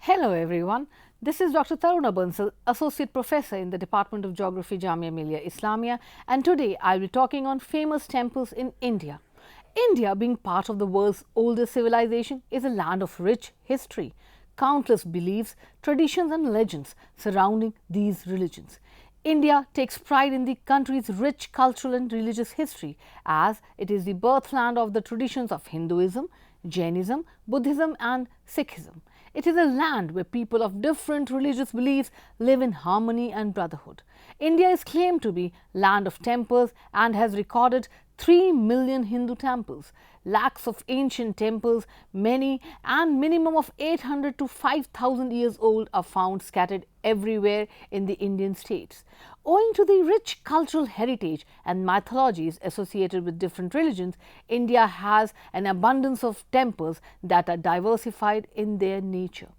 Hello everyone, this is Dr. Taruna Bansal, Associate Professor in the Department of Geography, Jamia Millia Islamia, and today I will be talking on famous temples in India. India, being part of the world's oldest civilization, is a land of rich history. Countless beliefs, traditions and legends surrounding these religions. India takes pride in the country's rich cultural and religious history as it is the birthland of the traditions of Hinduism, Jainism, Buddhism and Sikhism. It is a land where people of different religious beliefs live in harmony and brotherhood. India is claimed to be land of temples and has recorded 3 million Hindu temples, lakhs of ancient temples, many and minimum of 800 to 5,000 years old are found scattered everywhere in the Indian states. Owing to the rich cultural heritage and mythologies associated with different religions, India has an abundance of temples that are diversified in their nature.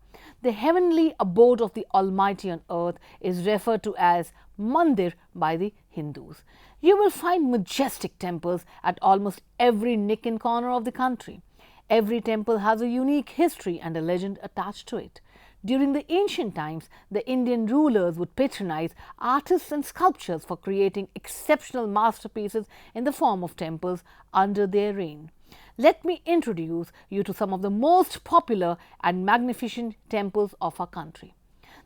The heavenly abode of the Almighty on earth is referred to as Mandir by the Hindus. You will find majestic temples at almost every nook and corner of the country. Every temple has a unique history and a legend attached to it. During the ancient times, the Indian rulers would patronize artists and sculptors for creating exceptional masterpieces in the form of temples under their reign. Let me introduce you to some of the most popular and magnificent temples of our country.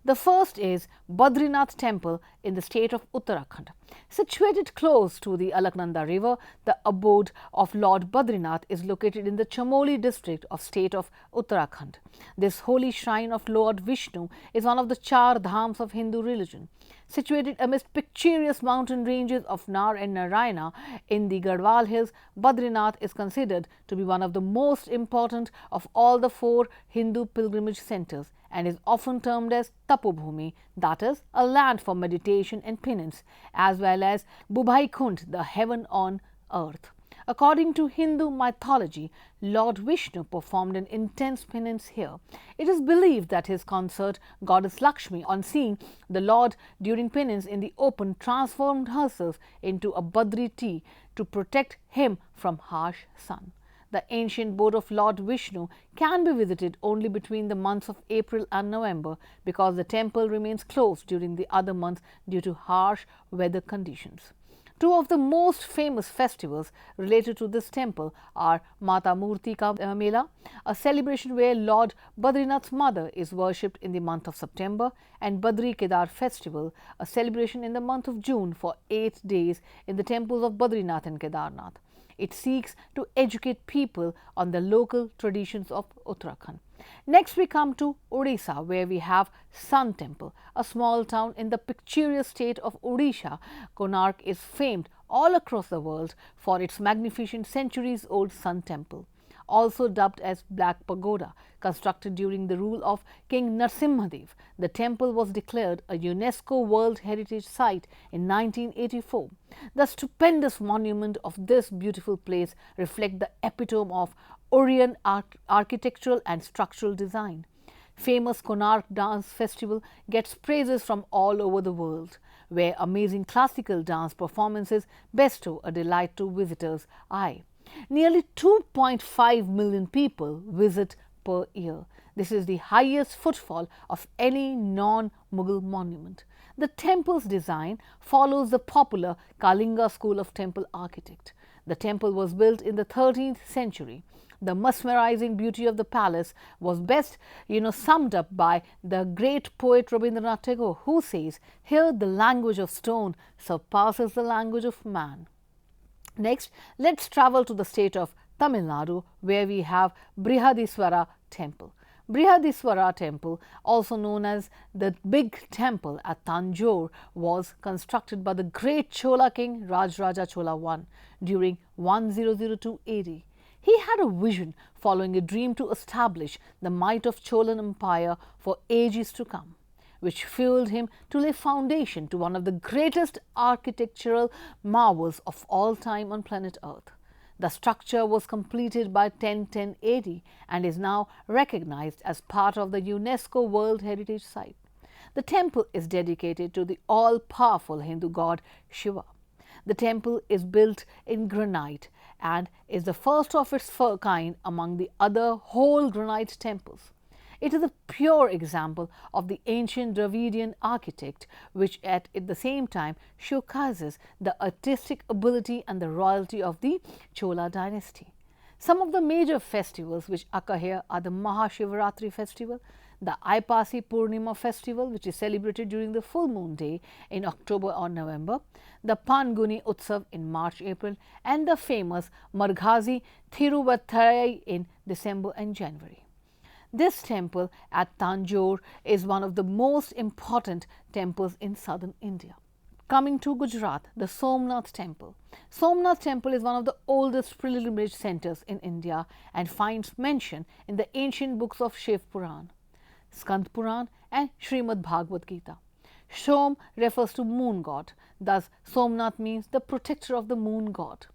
The first is Badrinath Temple in the state of Uttarakhand. Situated close to the Alaknanda river, the abode of Lord Badrinath is located in the Chamoli district of state of Uttarakhand. This holy shrine of Lord Vishnu is one of the Char Dhams of Hindu religion. Situated amidst picturesque mountain ranges of Nar and Narayana in the Garhwal Hills, Badrinath is considered to be one of the most important of all the 4 Hindu pilgrimage centers and is often termed as Tapobhumi, that is, a land for meditation and penance, as well as Bhubai Kund, the heaven on earth. According to Hindu mythology, Lord Vishnu performed an intense penance here. It is believed that his consort, goddess Lakshmi, on seeing the Lord during penance in the open, transformed herself into a Badri tea to protect him from harsh sun. The ancient abode of Lord Vishnu can be visited only between the months of April and November because the temple remains closed during the other months due to harsh weather conditions. 2 of the most famous festivals related to this temple are Mata Murti Ka Mela, a celebration where Lord Badrinath's mother is worshipped in the month of September, and Badri Kedar Festival, a celebration in the month of June for 8 days in the temples of Badrinath and Kedarnath. It seeks to educate people on the local traditions of Uttarakhand. Next we come to Odisha, where we have Sun Temple, a small town in the picturesque state of Odisha. Konark is famed all across the world for its magnificent centuries-old Sun Temple. Also dubbed as Black Pagoda, constructed during the rule of King Narsimhadev. The temple was declared a UNESCO World Heritage Site in 1984. The stupendous monument of this beautiful place reflect the epitome of Orient architectural and structural design. Famous Konark Dance Festival gets praises from all over the world, where amazing classical dance performances bestow a delight to visitors' eye. Nearly 2.5 million people visit per year. This is the highest footfall of any non-Mughal monument. The temple's design follows the popular Kalinga school of temple architect. The temple was built in the 13th century. The mesmerizing beauty of the palace was best, summed up by the great poet Rabindranath Tagore, who says, "Here the language of stone surpasses the language of man." Next, let's travel to the state of Tamil Nadu, where we have Brihadiswara Temple. Brihadiswara temple, also known as the Big Temple at Tanjore, was constructed by the great Chola king Rajaraja Chola I during 1002 AD. He had a vision following a dream to establish the might of Cholan Empire for ages to come, which fueled him to lay foundation to one of the greatest architectural marvels of all time on planet Earth. The structure was completed by 1010 AD and is now recognized as part of the UNESCO World Heritage Site. The temple is dedicated to the all-powerful Hindu god Shiva. The temple is built in granite and is the first of its kind among the other whole granite temples. It is a pure example of the ancient Dravidian architect, which at the same time showcases the artistic ability and the royalty of the Chola dynasty. Some of the major festivals which occur here are the Mahashivaratri festival, the Aipasi Purnima festival, which is celebrated during the full moon day in October or November, the Panguni Utsav in March-April, and the famous Marghazi Thiruvatharai in December and January. This temple at Tanjore is one of the most important temples in southern India. Coming to Gujarat, the Somnath temple. Somnath temple is one of the oldest pilgrimage centers in India and finds mention in the ancient books of Shiv Puran, Skand Puran and Srimad Bhagavad Gita. Som refers to moon god, thus Somnath means the protector of the moon god.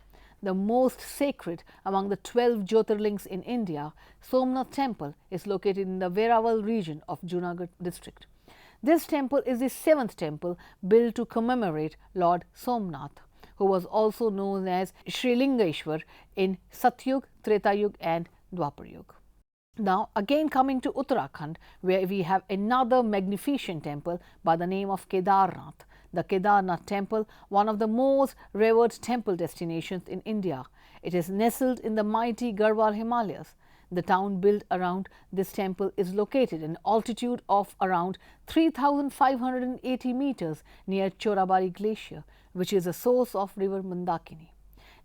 The most sacred among the 12 Jyotirlings in India, Somnath temple is located in the Veraval region of Junagadh district. This temple is the 7th temple built to commemorate Lord Somnath, who was also known as Sri Lingeshwar in Satyug, Tretayug and Dwapar Now again coming to Uttarakhand, where we have another magnificent temple by the name of Kedarnath. The Kedarnath temple, one of the most revered temple destinations in India. It is nestled in the mighty Garhwal Himalayas. The town built around this temple is located at an altitude of around 3,580 meters near Chorabari Glacier, which is a source of river Mandakini.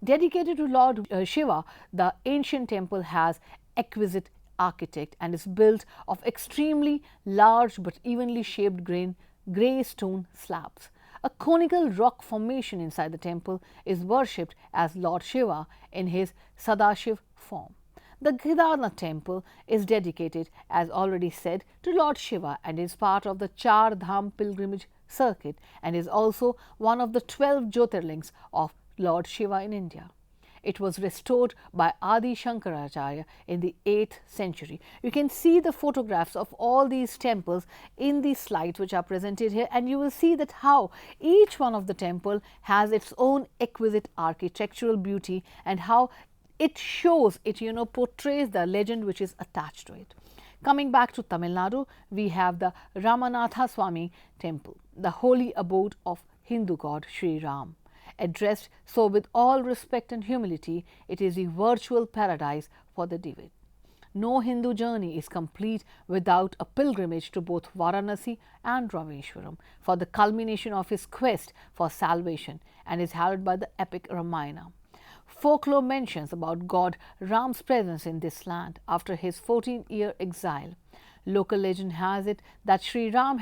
Dedicated to Lord Shiva, the ancient temple has exquisite architect and is built of extremely large but evenly shaped grey stone slabs. A conical rock formation inside the temple is worshipped as Lord Shiva in his Sadashiv form. The Kedarnath temple is dedicated, as already said, to Lord Shiva and is part of the Char Dham pilgrimage circuit and is also one of the 12 Jyotirlings of Lord Shiva in India. It was restored by Adi Shankaracharya in the 8th century. You can see the photographs of all these temples in these slides which are presented here, and you will see that how each one of the temple has its own exquisite architectural beauty and how it shows, it portrays the legend which is attached to it. Coming back to Tamil Nadu, we have the Ramanatha Swami temple, the holy abode of Hindu god Sri Ram. Addressed so with all respect and humility, it is a virtual paradise for the devout. No Hindu journey is complete without a pilgrimage to both Varanasi and Rameshwaram for the culmination of his quest for salvation and is held by the epic Ramayana. Folklore mentions about God Ram's presence in this land after his 14-year exile. Local legend has it that Sri Ram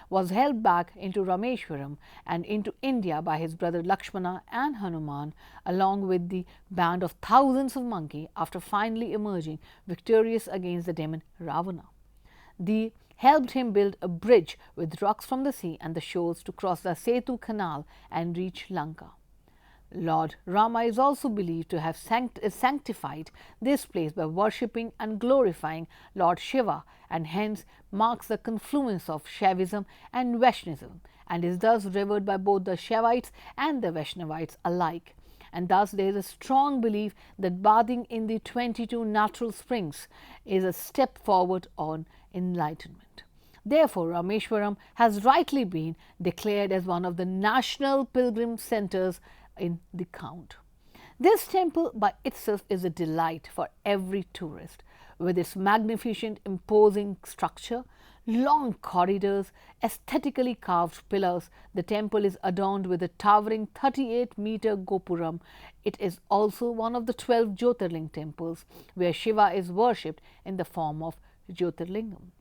was helped back into Rameshwaram and into India by his brother Lakshmana and Hanuman, along with the band of thousands of monkeys after finally emerging victorious against the demon Ravana. They helped him build a bridge with rocks from the sea and the shores to cross the Setu canal and reach Lanka. Lord Rama is also believed to have sanctified this place by worshipping and glorifying Lord Shiva, and hence marks the confluence of Shaivism and Vaishnavism and is thus revered by both the Shaivites and the Vaishnavites alike. And thus there is a strong belief that bathing in the 22 natural springs is a step forward on enlightenment. Therefore, Rameshwaram has rightly been declared as one of the national pilgrim centers in the count. This temple by itself is a delight for every tourist. With its magnificent, imposing structure, long corridors, aesthetically carved pillars. The temple is adorned with a towering 38-meter gopuram. It is also one of the 12 Jyotirling temples where Shiva is worshipped in the form of Jyotirlingam.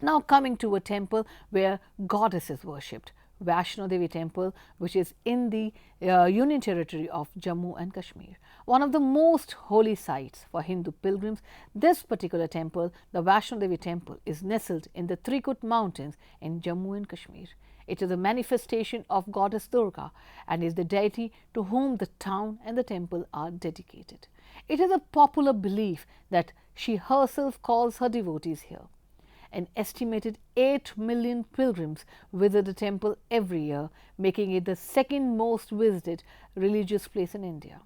Now coming to a temple where goddess is worshipped, Vaishno Devi temple, which is in the Union Territory of Jammu and Kashmir. One of the most holy sites for Hindu pilgrims, this particular temple, the Vaishno Devi temple, is nestled in the Trikut mountains in Jammu and Kashmir. It is a manifestation of goddess Durga and is the deity to whom the town and the temple are dedicated. It is a popular belief that she herself calls her devotees here. An estimated 8 million pilgrims visit the temple every year, making it the second most visited religious place in India,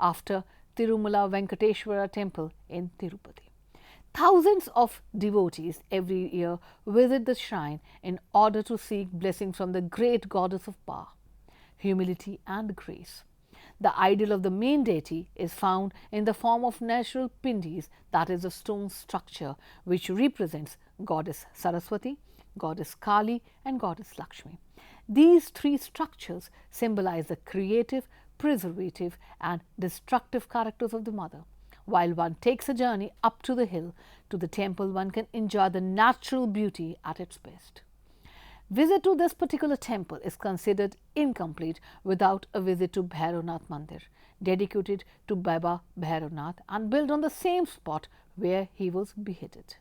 after Tirumala Venkateshwara temple in Tirupati. Thousands of devotees every year visit the shrine in order to seek blessings from the great goddess of power, humility and grace. The idol of the main deity is found in the form of natural pindis, that is a stone structure which represents goddess Saraswati, goddess Kali and goddess Lakshmi. These three structures symbolize the creative, preservative and destructive characters of the mother. While one takes a journey up to the hill to the temple, one can enjoy the natural beauty at its best. Visit to this particular temple is considered incomplete without a visit to Bhairavnath Mandir, dedicated to Baba Bhairavnath and built on the same spot where he was beheaded.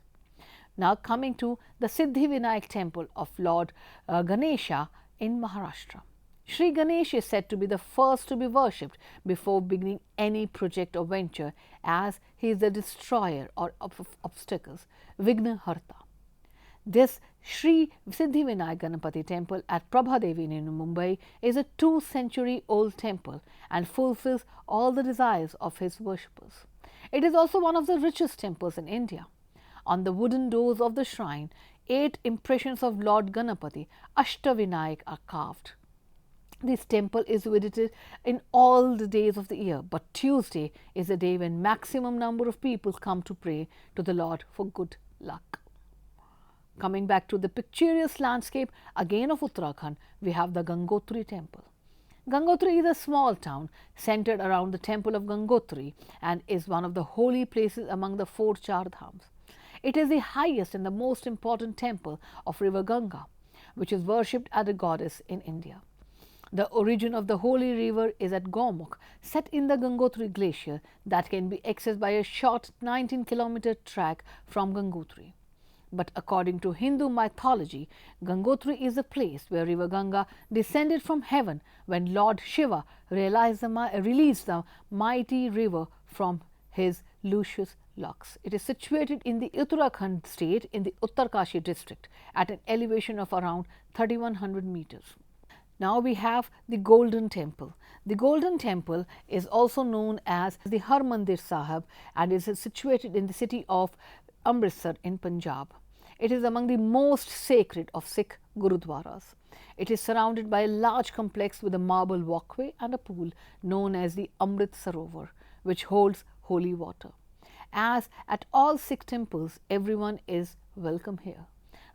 Now coming to the Siddhivinayak temple of Lord Ganesha in Maharashtra. Sri Ganesh is said to be the first to be worshipped before beginning any project or venture, as he is the destroyer or of obstacles, Vignaharta. This Sri Siddhivinayak Ganapati temple at Prabhadevi in Mumbai is a 2-century-old temple and fulfills all the desires of his worshippers. It is also one of the richest temples in India. On the wooden doors of the shrine, 8 impressions of Lord Ganapati, Ashtavinayak, are carved. This temple is visited in all the days of the year, but Tuesday is the day when maximum number of people come to pray to the Lord for good luck. Coming back to the picturesque landscape again of Uttarakhand, we have the Gangotri temple. Gangotri is a small town centered around the temple of Gangotri and is one of the holy places among the 4 Char Dhams. It is the highest and the most important temple of river Ganga, which is worshipped as a goddess in India. The origin of the holy river is at Gomukh, set in the Gangotri glacier that can be accessed by a short 19-kilometer trek from Gangotri. But according to Hindu mythology, Gangotri is a place where river Ganga descended from heaven when Lord Shiva released the mighty river from his luscious locks. It is situated in the Uttarakhand state in the Uttarkashi district at an elevation of around 3100 meters. Now we have the Golden Temple. The Golden Temple is also known as the Harmandir Sahib and is situated in the city of Amritsar in Punjab. It is among the most sacred of Sikh Gurudwaras. It is surrounded by a large complex with a marble walkway and a pool known as the Amrit Sarovar, which holds holy water. As at all Sikh temples, everyone is welcome here,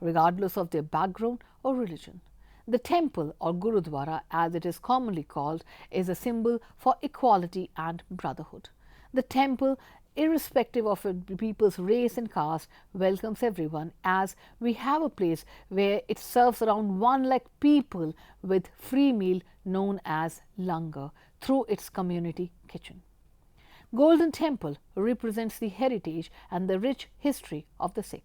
regardless of their background or religion. The temple, or Gurudwara as it is commonly called, is a symbol for equality and brotherhood. The temple, irrespective of a people's race and caste, welcomes everyone, as we have a place where it serves around 1 lakh people with free meal known as langar through its community kitchen. Golden Temple represents the heritage and the rich history of the Sikh.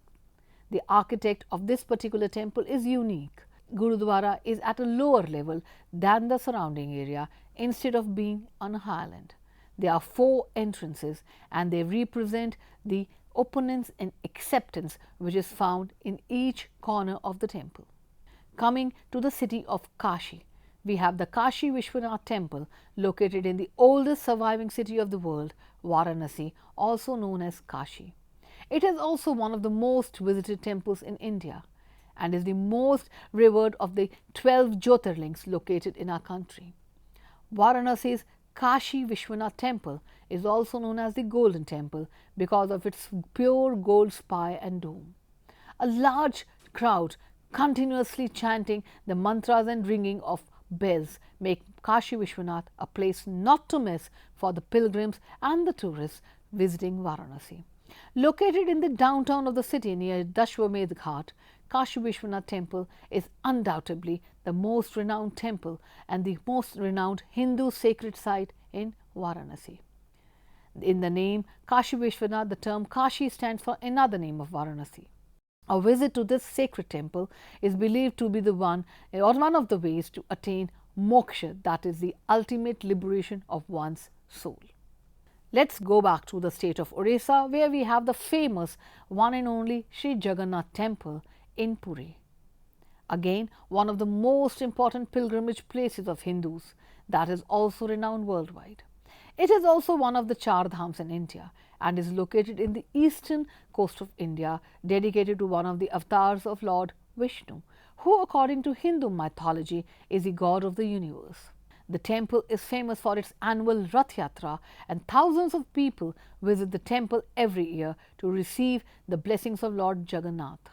The architect of this particular temple is unique. Gurudwara is at a lower level than the surrounding area instead of being on a highland. There are 4 entrances and they represent the openness and acceptance which is found in each corner of the temple. Coming to the city of Kashi, we have the Kashi Vishwanath temple located in the oldest surviving city of the world, Varanasi, also known as Kashi. It is also one of the most visited temples in India and is the most revered of the 12 Jyotirlings located in our country. Varanasi's Kashi Vishwanath temple is also known as the Golden Temple because of its pure gold spire and dome. A large crowd continuously chanting the mantras and ringing of bells make Kashi Vishwanath a place not to miss for the pilgrims and the tourists visiting Varanasi. Located in the downtown of the city near Dashwamedh Ghat, Kashi Vishwanath temple is undoubtedly the most renowned temple and the most renowned Hindu sacred site in Varanasi. In the name Kashi Vishwanath, the term Kashi stands for another name of Varanasi. A visit to this sacred temple is believed to be the one of the ways to attain moksha, that is the ultimate liberation of one's soul. Let's go back to the state of Odisha, where we have the famous one and only Sri Jagannath temple in Puri. Again, one of the most important pilgrimage places of Hindus that is also renowned worldwide. It is also one of the Char Dhams in India and is located in the eastern coast of India, dedicated to one of the avatars of Lord Vishnu, who according to Hindu mythology is the god of the universe. The temple is famous for its annual Rath Yatra, and thousands of people visit the temple every year to receive the blessings of Lord Jagannath.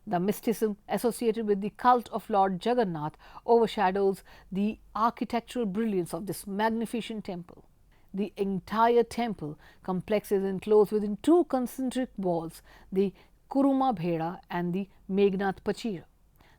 The mysticism associated with the cult of Lord Jagannath overshadows the architectural brilliance of this magnificent temple. The entire temple complex is enclosed within two concentric walls, the Kuruma Bheda and the Meghnad Pachira.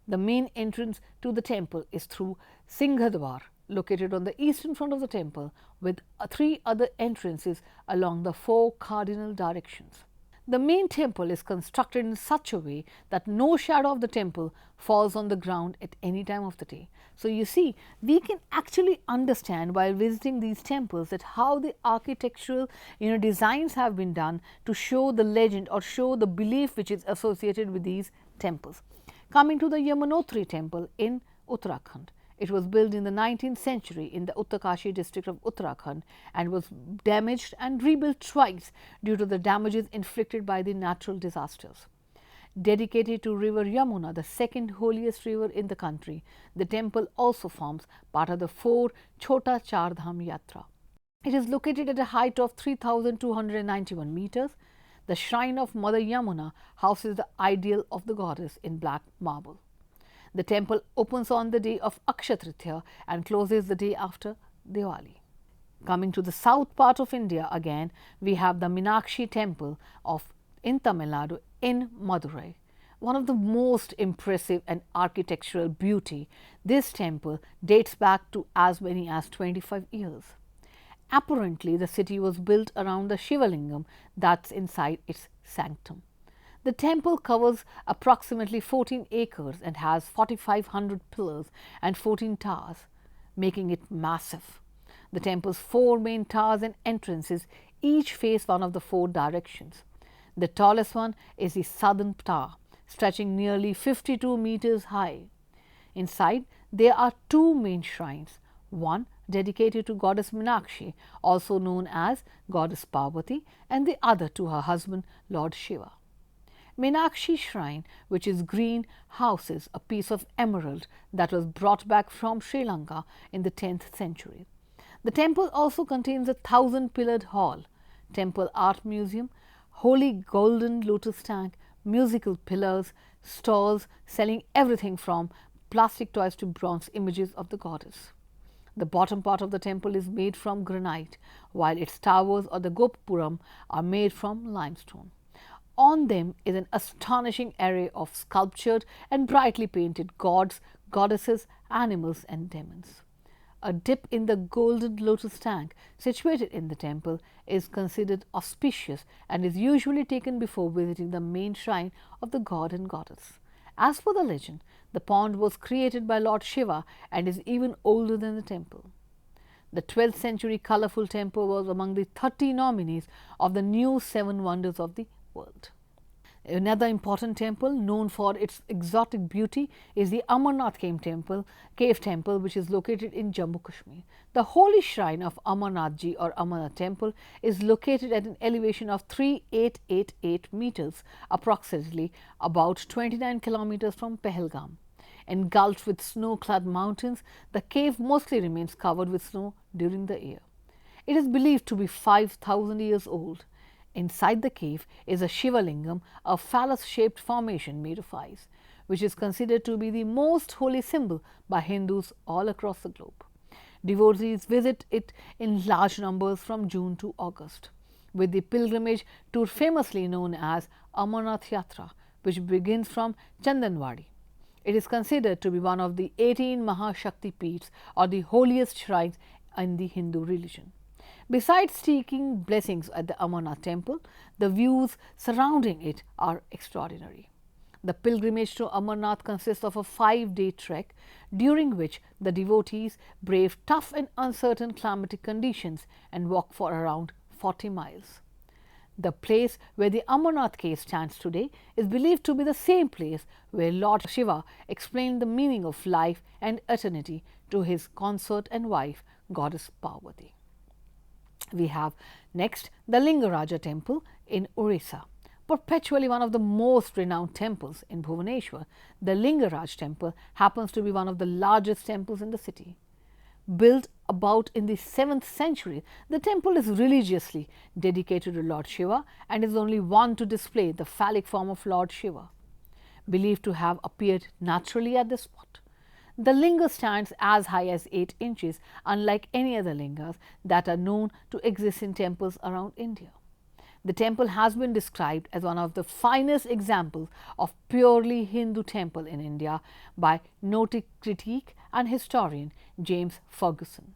The main entrance to the temple is through Singhadwar, located on the eastern front of the temple, with three other entrances along the four cardinal directions. The main temple is constructed in such a way that no shadow of the temple falls on the ground at any time of the day. So, you see, we can actually understand while visiting these temples that how the architectural designs have been done to show the legend or show the belief which is associated with these temples. Coming to the Yamunotri temple in Uttarakhand. It was built in the 19th century in the Uttarkashi district of Uttarakhand and was damaged and rebuilt twice due to the damages inflicted by the natural disasters. Dedicated to river Yamuna, the second holiest river in the country, the temple also forms part of the 4 Chota Char Dham Yatra. It is located at a height of 3,291 meters. The shrine of Mother Yamuna houses the ideal of the goddess in black marble. The temple opens on the day of Akshaya Tritiya and closes the day after Diwali. Coming to the south part of India again, we have the Meenakshi temple in Tamil Nadu in Madurai. One of the most impressive and architectural beauty, this temple dates back to as many as 25 years. Apparently, the city was built around the Shivalingam that's inside its sanctum. The temple covers approximately 14 acres and has 4,500 pillars and 14 towers, making it massive. The temple's 4 main towers and entrances each face one of the 4 directions. The tallest one is the southern tower, stretching nearly 52 meters high. Inside, there are 2 main shrines, one dedicated to goddess Meenakshi, also known as goddess Parvati, and the other to her husband Lord Shiva. Meenakshi shrine, which is green, houses a piece of emerald that was brought back from Sri Lanka in the 10th century. The temple also contains a 1,000-pillared hall, temple art museum, holy golden lotus tank, musical pillars, stalls selling everything from plastic toys to bronze images of the goddess. The bottom part of the temple is made from granite, while its towers or the gopuram are made from limestone. On them is an astonishing array of sculptured and brightly painted gods, goddesses, animals and demons. A dip in the golden lotus tank situated in the temple is considered auspicious and is usually taken before visiting the main shrine of the god and goddess. As per the legend, the pond was created by Lord Shiva and is even older than the temple. The 12th century colourful temple was among the 30 nominees of the new 7 wonders of the world. Another important temple known for its exotic beauty is the Amarnath cave temple, which is located in Jammu Kashmir. The holy shrine of Amarnath Ji or Amarnath temple is located at an elevation of 3,888 meters, approximately about 29 kilometers from Pahalgam. Engulfed with snow-clad mountains, the cave mostly remains covered with snow during the year. It is believed to be 5,000 years old. Inside the cave is a Shivalingam, a phallus-shaped formation made of ice. which is considered to be the most holy symbol by Hindus all across the globe. Devotees visit it in large numbers from June to August, with the pilgrimage tour famously known as Amarnath Yatra, which begins from Chandanwadi. It is considered to be one of the 18 Mahashakti Peeths, or the holiest shrines in the Hindu religion. Besides seeking blessings at the Amarnath temple, the views surrounding it are extraordinary. The pilgrimage to Amarnath consists of a 5-day trek, during which the devotees brave tough and uncertain climatic conditions and walk for around 40 miles. The place where the Amarnath cave stands today is believed to be the same place where Lord Shiva explained the meaning of life and eternity to his consort and wife, goddess Parvati. We have next the Lingaraja temple in Orissa. Perpetually one of the most renowned temples in Bhubaneswar, the Lingaraj temple happens to be one of the largest temples in the city. Built about in the 7th century, the temple is religiously dedicated to Lord Shiva and is only one to display the phallic form of Lord Shiva, believed to have appeared naturally at this spot. The linga stands as high as 8 inches, unlike any other lingas that are known to exist in temples around India. The temple has been described as one of the finest examples of purely Hindu temple in India by noted critic and historian James Ferguson.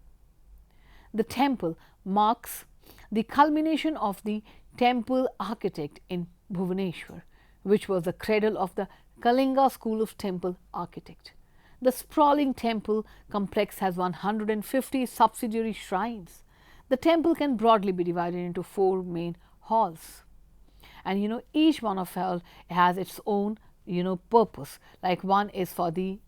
The temple marks the culmination of the temple architect in Bhubaneswar, which was the cradle of the Kalinga school of temple architect. The sprawling temple complex has 150 subsidiary shrines. The temple can broadly be divided into 4 main halls, and each one of them has its own purpose. Like one is for the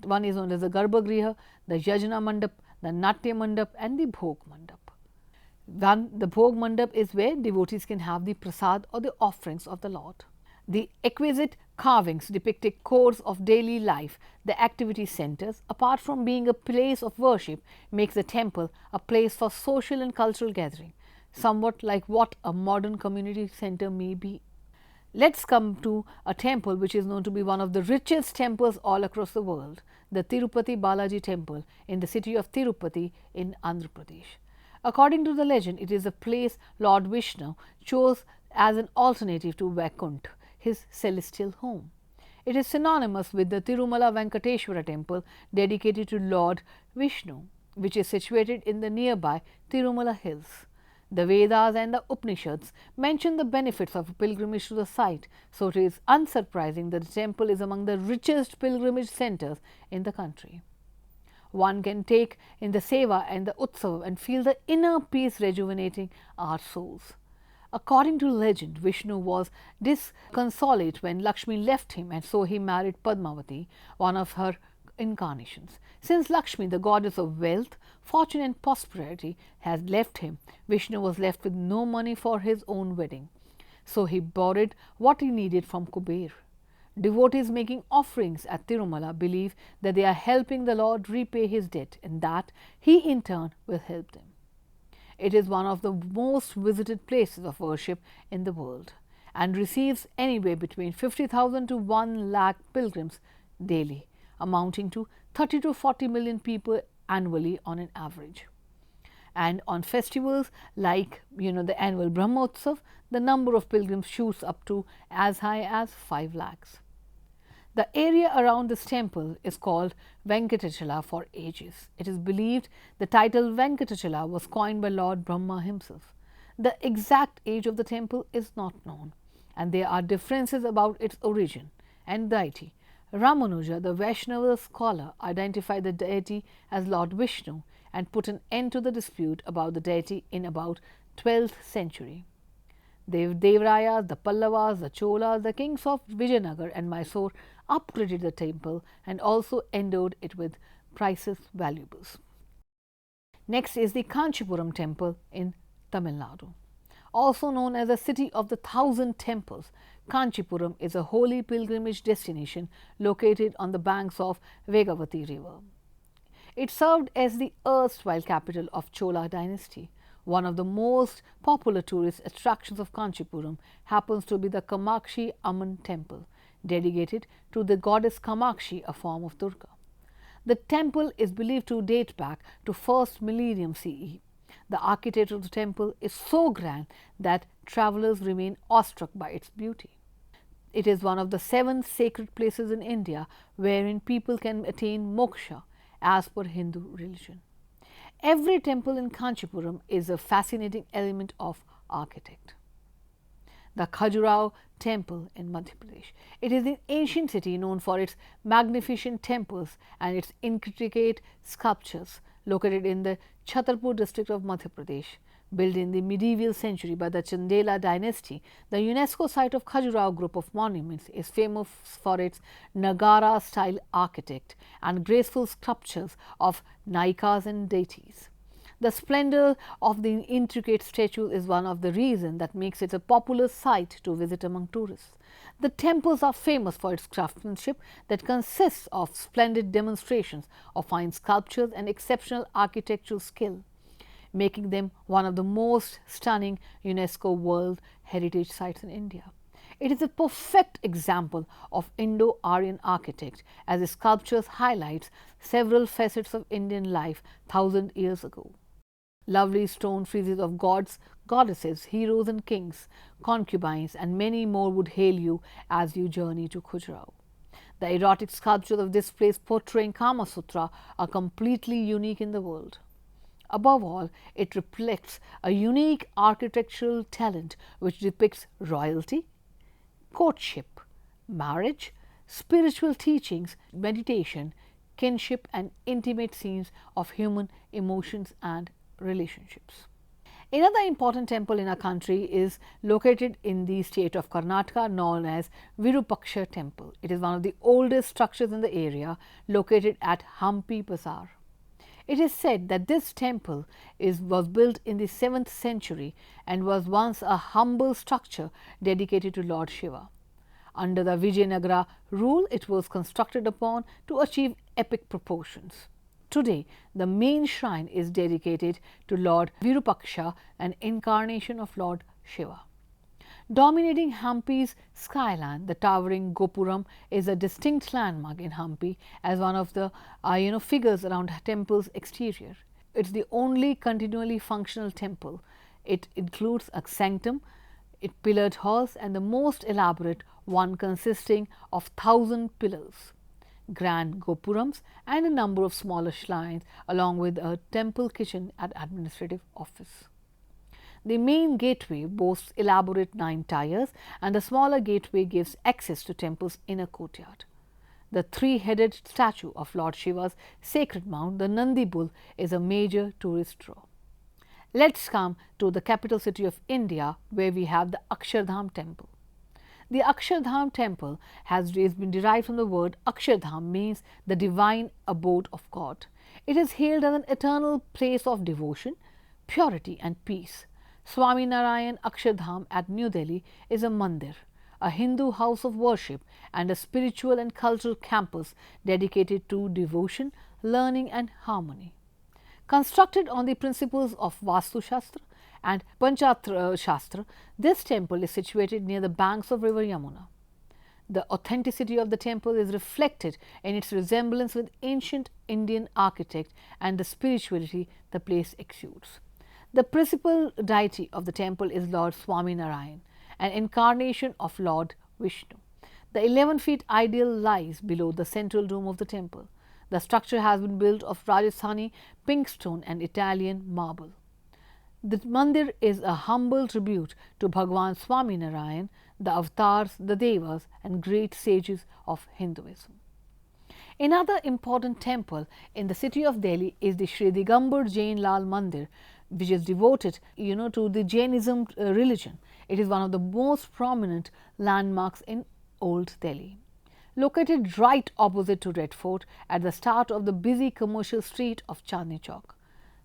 one is known as the Garbhagriha, the Yajna Mandap, the Natya Mandap, and the Bhog Mandap. The Bhog Mandap is where devotees can have the prasad or the offerings of the Lord. The exquisite carvings depicting course of daily life, the activity centers, apart from being a place of worship, makes the temple a place for social and cultural gathering, somewhat like what a modern community center may be. Let's come to a temple which is known to be one of the richest temples all across the world, the Tirupati Balaji temple in the city of Tirupati in Andhra Pradesh. According to the legend, it is a place Lord Vishnu chose as an alternative to Vaikuntha, his celestial home. It is synonymous with the Tirumala Venkateshwara temple dedicated to Lord Vishnu, which is situated in the nearby Tirumala hills. The Vedas and the Upanishads mention the benefits of a pilgrimage to the site, so it is unsurprising that the temple is among the richest pilgrimage centers in the country. One can take in the seva and the utsava and feel the inner peace rejuvenating our souls. According to legend, Vishnu was disconsolate when Lakshmi left him, and so he married Padmavati, one of her incarnations. Since Lakshmi, the goddess of wealth, fortune and prosperity, had left him, Vishnu was left with no money for his own wedding. So he borrowed what he needed from Kuber. Devotees making offerings at Tirumala believe that they are helping the Lord repay his debt and that he in turn will help them. It is one of the most visited places of worship in the world and receives anywhere between 50,000 to 1 lakh pilgrims daily, amounting to 30 to 40 million people annually on an average. And on festivals like the annual Brahmotsav, the number of pilgrims shoots up to as high as 5 lakhs. The area around this temple is called Venkatachala for ages. It is believed the title Venkatachala was coined by Lord Brahma himself. The exact age of the temple is not known, and there are differences about its origin and deity. Ramanuja, the Vaishnava scholar, identified the deity as Lord Vishnu and put an end to the dispute about the deity in about 12th century. The Devrayas, the Pallavas, the Cholas, the kings of Vijayanagar and Mysore upgraded the temple and also endowed it with priceless valuables. Next is the Kanchipuram temple in Tamil Nadu. Also known as the city of the 1,000 temples, Kanchipuram is a holy pilgrimage destination located on the banks of Vegavati river. It served as the erstwhile capital of Chola dynasty. One of the most popular tourist attractions of Kanchipuram happens to be the Kamakshi Amman temple, dedicated to the goddess Kamakshi, a form of Durga. The temple is believed to date back to 1st millennium CE. The architecture of the temple is so grand that travelers remain awestruck by its beauty. It is one of the 7 sacred places in India wherein people can attain moksha as per Hindu religion. Every temple in Kanchipuram is a fascinating element of architect. The Khajuraho temple in Madhya Pradesh. It is an ancient city known for its magnificent temples and its intricate sculptures, located in the Chhatarpur district of Madhya Pradesh. Built in the medieval century by the Chandela dynasty, the UNESCO site of Khajuraho group of monuments is famous for its Nagara style architect and graceful sculptures of Naikas and deities. The splendor of the intricate statue is one of the reasons that makes it a popular site to visit among tourists. The temples are famous for its craftsmanship that consists of splendid demonstrations of fine sculptures and exceptional architectural skill, making them one of the most stunning UNESCO World Heritage Sites in India. It is a perfect example of Indo-Aryan architect, as the sculptures highlights several facets of Indian life 1000 years ago. Lovely stone friezes of gods, goddesses, heroes and kings, concubines and many more would hail you as you journey to Khajuraho. The erotic sculptures of this place portraying Kama Sutra are completely unique in the world. Above all, it reflects a unique architectural talent which depicts royalty, courtship, marriage, spiritual teachings, meditation, kinship and intimate scenes of human emotions and relationships. Another important temple in our country is located in the state of Karnataka, known as Virupaksha temple. It is one of the oldest structures in the area, located at Hampi Bazaar. It is said that this temple was built in the 7th century and was once a humble structure dedicated to Lord Shiva. Under the Vijayanagara rule, it was constructed upon to achieve epic proportions. Today, the main shrine is dedicated to Lord Virupaksha, an incarnation of Lord Shiva. Dominating Hampi's skyline, the towering Gopuram is a distinct landmark in Hampi as one of the figures around the temple's exterior. It's the only continually functional temple. It includes a sanctum, pillared halls and the most elaborate one consisting of 1000 pillars, grand gopurams and a number of smaller shrines along with a temple kitchen and administrative office. The main gateway boasts elaborate 9 tiers and the smaller gateway gives access to temple's inner courtyard. The 3-headed statue of Lord Shiva's sacred mount, the Nandi Bull, is a major tourist draw. Let's come to the capital city of India, where we have the Akshardham temple. The Akshardham temple has been derived from the word Akshardham, means the divine abode of God. It is hailed as an eternal place of devotion, purity and peace. Swami Narayan Akshardham at New Delhi is a mandir, a Hindu house of worship and a spiritual and cultural campus dedicated to devotion, learning and harmony. Constructed on the principles of Vastu Shastra and Panchatra Shastra, this temple is situated near the banks of river Yamuna. The authenticity of the temple is reflected in its resemblance with ancient Indian architect and the spirituality the place exudes. The principal deity of the temple is Lord Swami Narayan, an incarnation of Lord Vishnu. The 11-feet ideal lies below the central dome of the temple. The structure has been built of Rajasthani pink stone and Italian marble. The mandir is a humble tribute to Bhagwan Swami Narayan, the avatars, the devas and great sages of Hinduism. Another important temple in the city of Delhi is the Sri Digambar Jain Lal Mandir, which is devoted to the Jainism religion. It is one of the most prominent landmarks in Old Delhi. Located right opposite to Red Fort at the start of the busy commercial street of Chandni Chowk.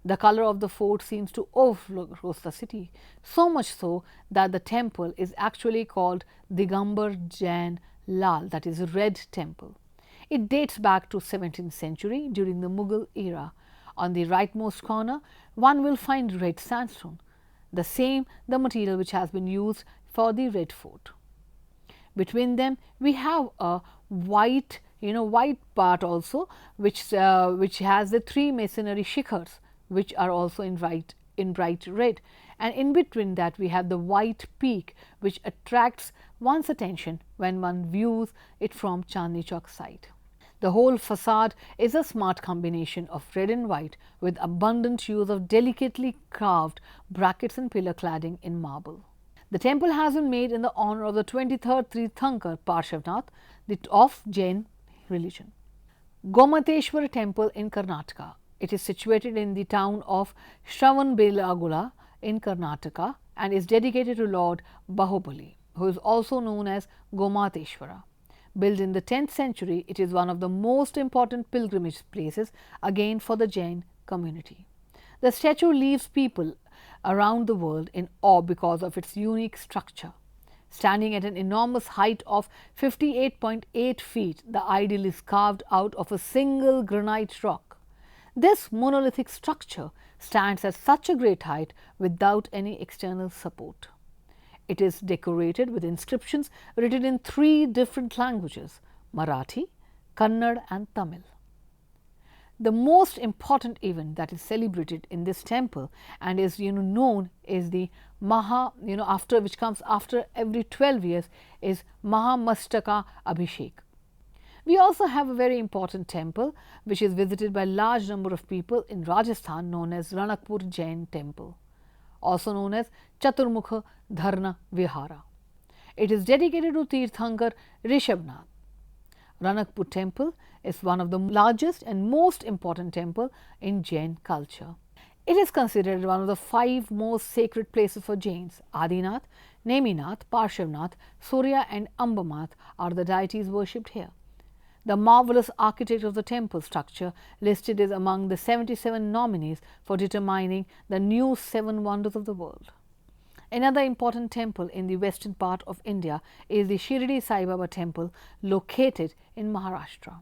The color of the fort seems to overflow the city, so much so that the temple is actually called Digambar Jain Lal, that is Red Temple. It dates back to 17th century during the Mughal era. On the rightmost corner, one will find red sandstone, the material which has been used for the Red Fort. Between them we have a white white part also, which has the three masonry shikhars, which are also in bright red, and in between that we have the white peak, which attracts one's attention when one views it from Chandni Chowk side. The whole facade is a smart combination of red and white with abundant use of delicately carved brackets and pillar cladding in marble. The temple has been made in the honor of the 23rd Tirthankar Parshvanath of Jain religion. Gomateshwar temple in Karnataka. It is situated in the town of Shravanbelagola in Karnataka and is dedicated to Lord Bahubali, who is also known as Gomateshwara. Built in the 10th century, it is one of the most important pilgrimage places again for the Jain community. The statue leaves people around the world in awe because of its unique structure. Standing at an enormous height of 58.8 feet, the idol is carved out of a single granite rock. This monolithic structure stands at such a great height without any external support. It is decorated with inscriptions written in 3 different languages: Marathi, Kannada and Tamil. The most important event that is celebrated in this temple and is known is the which comes after every 12 years is Mahamastaka Abhishek. We also have a very important temple which is visited by a large number of people in Rajasthan, known as Ranakpur Jain Temple, also known as Chaturmukha Dharna Vihara. It is dedicated to Tirthankar Rishabhnath. Ranakpur temple is one of the largest and most important temple in Jain culture. It is considered one of the 5 most sacred places for Jains. Adinath, Neminath, Parshvanath, Surya and Ambamath are the deities worshipped here. The marvelous architect of the temple structure listed is among the 77 nominees for determining the new 7 wonders of the world. Another important temple in the western part of India is the Shirdi Sai Baba temple located in Maharashtra.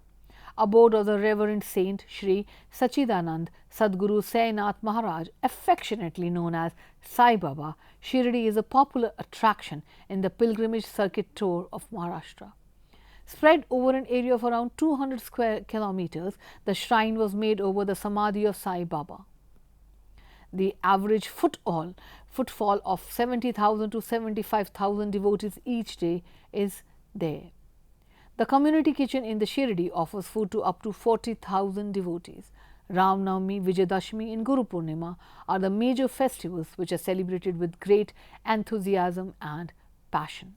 Abode of the Reverend Saint Shri Sachidanand Sadguru Sainath Maharaj, affectionately known as Sai Baba, Shirdi is a popular attraction in the pilgrimage circuit tour of Maharashtra. Spread over an area of around 200 square kilometers, the shrine was made over the Samadhi of Sai Baba. The average footfall of 70,000 to 75,000 devotees each day is there. The community kitchen in the Shirdi offers food to up to 40,000 devotees. Ram Navami, Vijayadashmi and Guru Purnima are the major festivals which are celebrated with great enthusiasm and passion.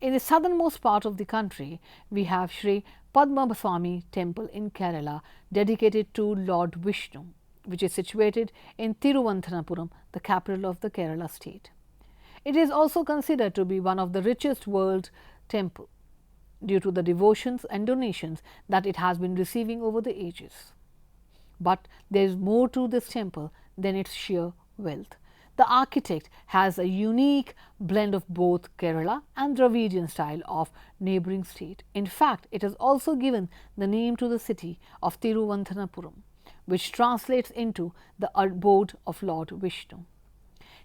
In the southernmost part of the country, we have Sri Padmaswamy temple in Kerala, dedicated to Lord Vishnu, which is situated in Thiruvananthapuram, the capital of the Kerala state. It is also considered to be one of the richest world temple due to the devotions and donations that it has been receiving over the ages. But there is more to this temple than its sheer wealth. The architect has a unique blend of both Kerala and Dravidian style of neighbouring state. In fact, it has also given the name to the city of Thiruvananthapuram, which translates into the abode of Lord Vishnu.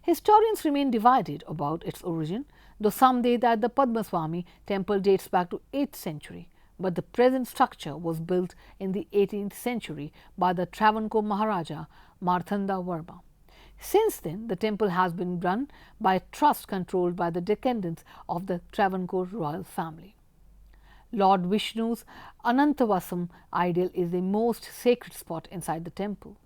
Historians remain divided about its origin, though some say that the Padmaswamy temple dates back to 8th century, but the present structure was built in the 18th century by the Travancore Maharaja Marthanda Varma. Since then, the temple has been run by a trust controlled by the descendants of the Travancore royal family. Lord Vishnu's Anantavasam idol is the most sacred spot inside the temple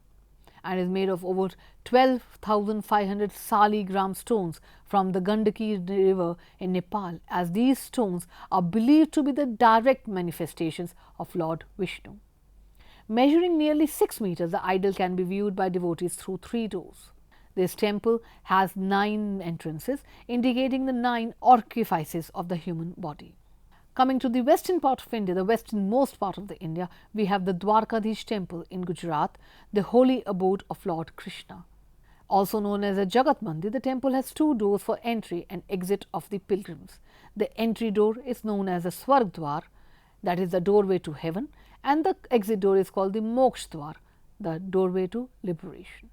and is made of over 12,500 saligram stones from the Gandaki river in Nepal, as these stones are believed to be the direct manifestations of Lord Vishnu. Measuring nearly 6 meters, the idol can be viewed by devotees through 3 doors. This temple has 9 entrances, indicating the 9 orifices of the human body. Coming to the western part of India, the westernmost part of the India, we have the Dwarkadhish temple in Gujarat, the holy abode of Lord Krishna. Also known as a Jagat Mandir, the temple has 2 doors for entry and exit of the pilgrims. The entry door is known as the Swarg Dwar, that is the doorway to heaven, and the exit door is called the Moksha Dwar, the doorway to liberation.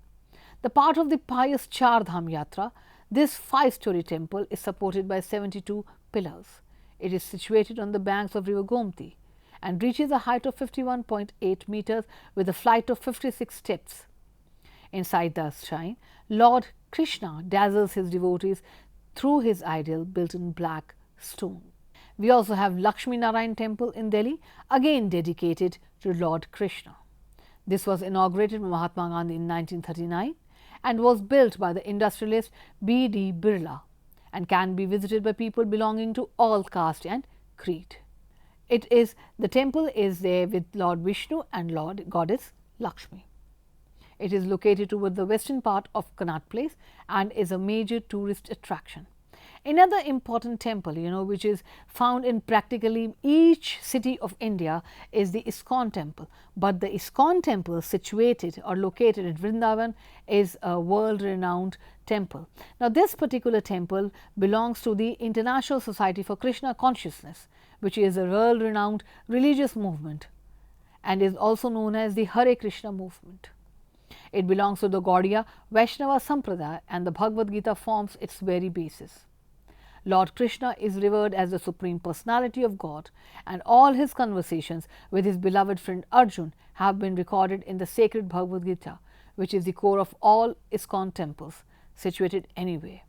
The part of the pious Char Dham Yatra, this 5-story temple is supported by 72 pillars. It is situated on the banks of river Gomti and reaches a height of 51.8 meters with a flight of 56 steps. Inside the shrine, Lord Krishna dazzles his devotees through his idol built in black stone. We also have Lakshmi Narayan Temple in Delhi, again dedicated to Lord Krishna. This was inaugurated by Mahatma Gandhi in 1939 and was built by the industrialist B. D. Birla and can be visited by people belonging to all caste and creed. The temple is there with Lord Vishnu and Lord Goddess Lakshmi. It is located toward the western part of Connaught Place and is a major tourist attraction. Another important temple, which is found in practically each city of India is the ISKCON temple. But the ISKCON temple situated or located at Vrindavan is a world renowned temple. Now, this particular temple belongs to the International Society for Krishna Consciousness, which is a world renowned religious movement and is also known as the Hare Krishna movement. It belongs to the Gaudiya Vaishnava Sampradaya and the Bhagavad Gita forms its very basis. Lord Krishna is revered as the Supreme Personality of God, and all his conversations with his beloved friend Arjun have been recorded in the sacred Bhagavad Gita, which is the core of all ISKCON temples situated anywhere.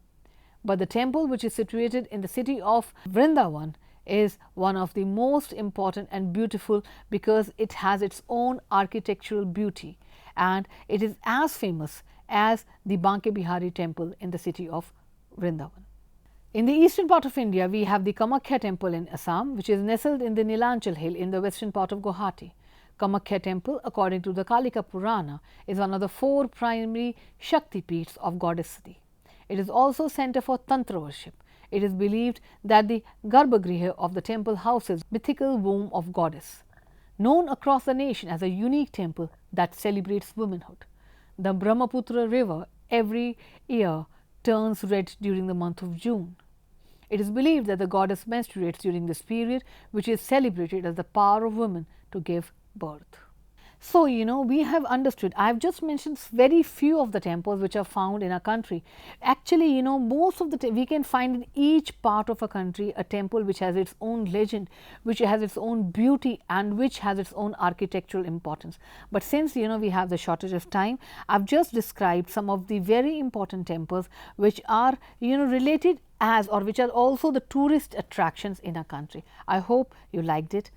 But the temple which is situated in the city of Vrindavan is one of the most important and beautiful because it has its own architectural beauty and it is as famous as the Banke Bihari temple in the city of Vrindavan. In the eastern part of India, we have the Kamakhya temple in Assam, which is nestled in the Nilanchal hill in the western part of Guwahati. Kamakhya temple, according to the Kalika Purana, is one of the 4 primary Shakti peeths of goddess Sati. It is also center for Tantra worship. It is believed that the Garbhagriha of the temple houses mythical womb of goddess, known across the nation as a unique temple that celebrates womanhood. The Brahmaputra river every year turns red during the month of June. It is believed that the goddess menstruates during this period, which is celebrated as the power of women to give birth. So, we have understood, I have just mentioned very few of the temples which are found in our country. Actually, most of we can find in each part of a country a temple which has its own legend, which has its own beauty and which has its own architectural importance. But since, we have the shortage of time, I have just described some of the very important temples which are, related as or which are also the tourist attractions in our country. I hope you liked it.